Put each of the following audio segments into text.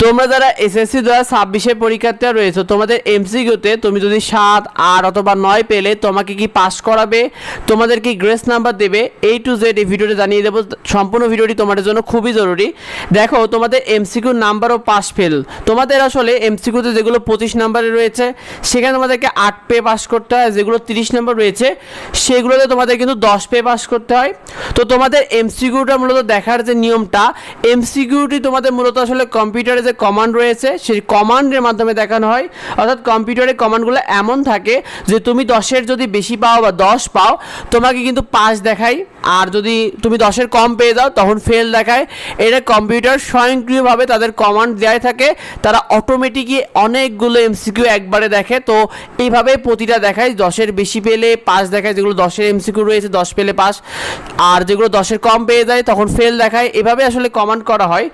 তোমরা যারা এসএসসি 2026 পরীক্ষার্থীরা রয়েছে তোমাদের এমসিকিউতে তুমি যদি 7, 8 অথবা 9 পেলে তোমাকে কি পাস করাবে, তোমাদের কি গ্রেস নাম্বার দেবে, এই টু জেড এই ভিডিওতে জানিয়ে দেবো। সম্পূর্ণ ভিডিওটি তোমাদের জন্য খুবই জরুরি। দেখো তোমাদের এমসিকিউ নাম্বার ও পাস ফেল, তোমাদের আসলে এমসিকিউতে যেগুলো 25 নাম্বারে রয়েছে সেখানে তোমাদেরকে 8 পেয়ে পাস করতে হয়, যেগুলো 30 নাম্বার রয়েছে সেগুলোতে তোমাদের কিন্তু 10 পেয়ে পাস করতে হয়। তো তোমাদের এমসিকিউটা মূলত দেখার যে নিয়মটা, এমসিকিউটি তোমাদের মূলত আসলে কম্পিউটারে যে কমান্ড রয়েছে সেই কমান্ডের মাধ্যমে দেখানো হয়। অর্থাৎ কম্পিউটারে কমান্ডগুলো এমন থাকে যে তুমি 10-এর যদি বেশি পাও বা 10 পাও তোমাকে কিন্তু পাস দেখায়, আর যদি তুমি 10-এর কম পেয়ে যাও তখন ফেল দেখায়। এটা কম্পিউটার স্বয়ংক্রিয়ভাবে তাদের কমান্ড দেওয়া থাকে, তারা অটোমেটিকই অনেকগুলো এমসিকিউ একবারে দেখে। তো এইভাবে প্রতিটা দেখায়, 10-এর বেশি পেলে পাস দেখায়, যেগুলো 10-এর এমসিকিউ রয়েছে 10 পেলে পাস, আর যেগুলো 10-এর কম পেয়ে যায় তখন ফেল দেখায়। এভাবে আসলে কমান্ড করা হয়।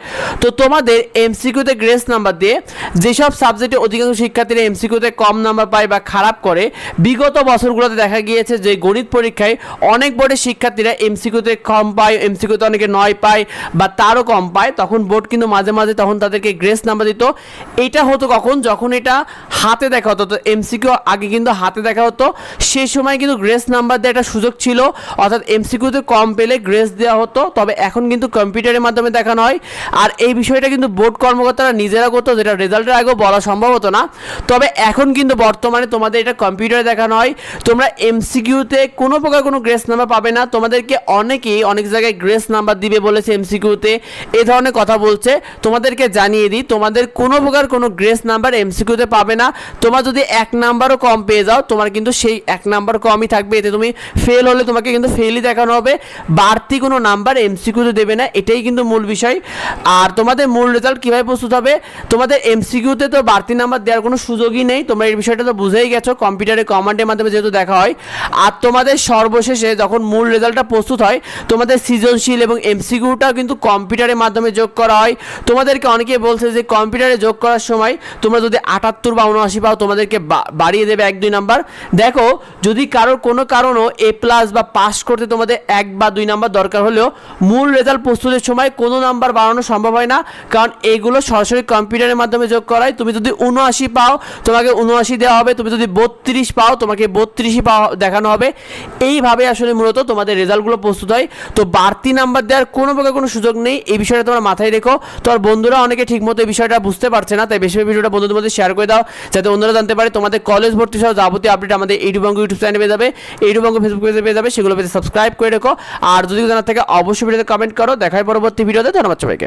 তো তোমাদের এমসিকিউতে গ্রেস নাম্বার দিয়ে যেসব সাবজেক্টে অধিকাংশ শিক্ষার্থীরা এমসিকিউতে কম নাম্বার পায় বা খারাপ করে, বিগত বছরগুলোতে দেখা গিয়েছে যে গণিত পরীক্ষায় অনেক বোর্ডের শিক্ষার্থীরা এমসিকিউতে কম পায়, এমসিকিউতে অনেকে 9 পায় বা তারও কম পায়, তখন বোর্ড কিন্তু মাঝে মাঝে তখন তাদেরকে গ্রেস নাম্বার দিত। এটা হতো কখন, যখন এটা হাতে দেখা হতো। তো এমসিকিউ আগে কিন্তু হাতে দেখা হতো, সেই সময় কিন্তু গ্রেস নাম্বার দেওয়ার একটা সুযোগ ছিল, অর্থাৎ এমসিকিউতে কম পেলে গ্রেস দেওয়া হতো। তবে এখন কিন্তু কম্পিউটারের মাধ্যমে দেখানো হয়, আর এই বিষয়টা কিন্তু বোর্ড কর্মকর্তারা নিজেরা করতো, যেটা রেজাল্টের আগেও বলা সম্ভব হতো না। তবে এখন কিন্তু বর্তমানে তোমাদের এটা কম্পিউটারে দেখানো হয়। তোমরা এমসিকিউতে কোনো প্রকার কোনো গ্রেস নাম্বার পাবে না, তোমাদেরকে অনেকেই অনেক জায়গায় গ্রেস নাম্বার দিবে বলেছে এমসিকিউতে, এই ধরনের কথা বলছে। তোমাদেরকে জানিয়ে দিই, তোমাদের কোনো প্রকার কোনো গ্রেস নাম্বার এমসিকিউতে পাবে না। তোমার যদি 1 নাম্বারও কম পেয়ে যাও তোমার কিন্তু সেই 1 নাম্বার কমই থাকবে, এতে তুমি ফেল হলে তোমাকে কিন্তু ফেলই দেখানো হবে, বাড়তি কোনো নাম্বার এমসিকিউতে দেবে না। এটাই কিন্তু মূল বিষয়। আর তোমাদের মূল রেজাল্ট কীভাবে প্রস্তুত হবে, তোমাদের এমসিকিউতে তো বাড়তি নাম্বার দেওয়ার কোনো সুযোগই নেই, তোমরা এই বিষয়টা তো বুঝেই গেছো, কম্পিউটারে কমান্ডের মাধ্যমে যেহেতু দেখা হয়। আর তোমাদের সর্বশেষে যখন মূল রেজাল্টটা প্রস্তুত হয় তোমাদের সৃজনশীল এবং এমসিকিউটাও কিন্তু কম্পিউটারের মাধ্যমে যোগ করা হয়। তোমাদেরকে অনেকে বলছে যে কম্পিউটারে যোগ করার সময় তোমরা যদি 78 বা 79 পাও তোমাদেরকে বাড়িয়ে দেবে 1-2 নাম্বার। দেখো যদি কারোর কোনো কারণও A+ বা পাস করতে তোমাদের 1 বা 2 নাম্বার দরকার হলেও মূল রেজাল্ট প্রস্তুতের সময় কোনো নাম্বার বাড়ানো সম্ভব হয় না, কারণ এইগুলো সরাসরি কম্পিউটারের মাধ্যমে যোগ করায়। তুমি যদি 79 পাও তোমাকে 79 দেওয়া হবে, তুমি যদি 32 পাও তোমাকে 32ই পাওয়া দেখানো হবে। এইভাবে আসলে মূলত তোমাদের রেজাল্টগুলো প্রস্তুত হয়। তো বাড়তি নাম্বার দেওয়ার কোনো প্রকার কোনো সুযোগ নেই, এই বিষয়টা তোমরা মাথায় রেখো। তোমার বন্ধুরা অনেকে ঠিকমতো এই বিষয়টা বুঝতে পারছে না, তাই বেশি ভিডিওটা বন্ধুদের মধ্যে শেয়ার করে দাও যাতে অন্যরা জানতে পারে। তোমাদের কলেজ ভর্তি সহ যাবতীয় আপডেট আমাদের এইটুবঙ্গ ইউটিউব চ্যানেলে পেয়ে যাবে, এইটুবঙ্গ ফেসবুক পেজে পেয়ে যাবে, সেগুলো পেজে সাবস্ক্রাইব করে রেখো। আর যদি জানার থাকে অবশ্যই ভিডিওতে কমেন্ট করো। দেখায় পরবর্তী ভিডিওতে। ধন্যবাদ সবাইকে।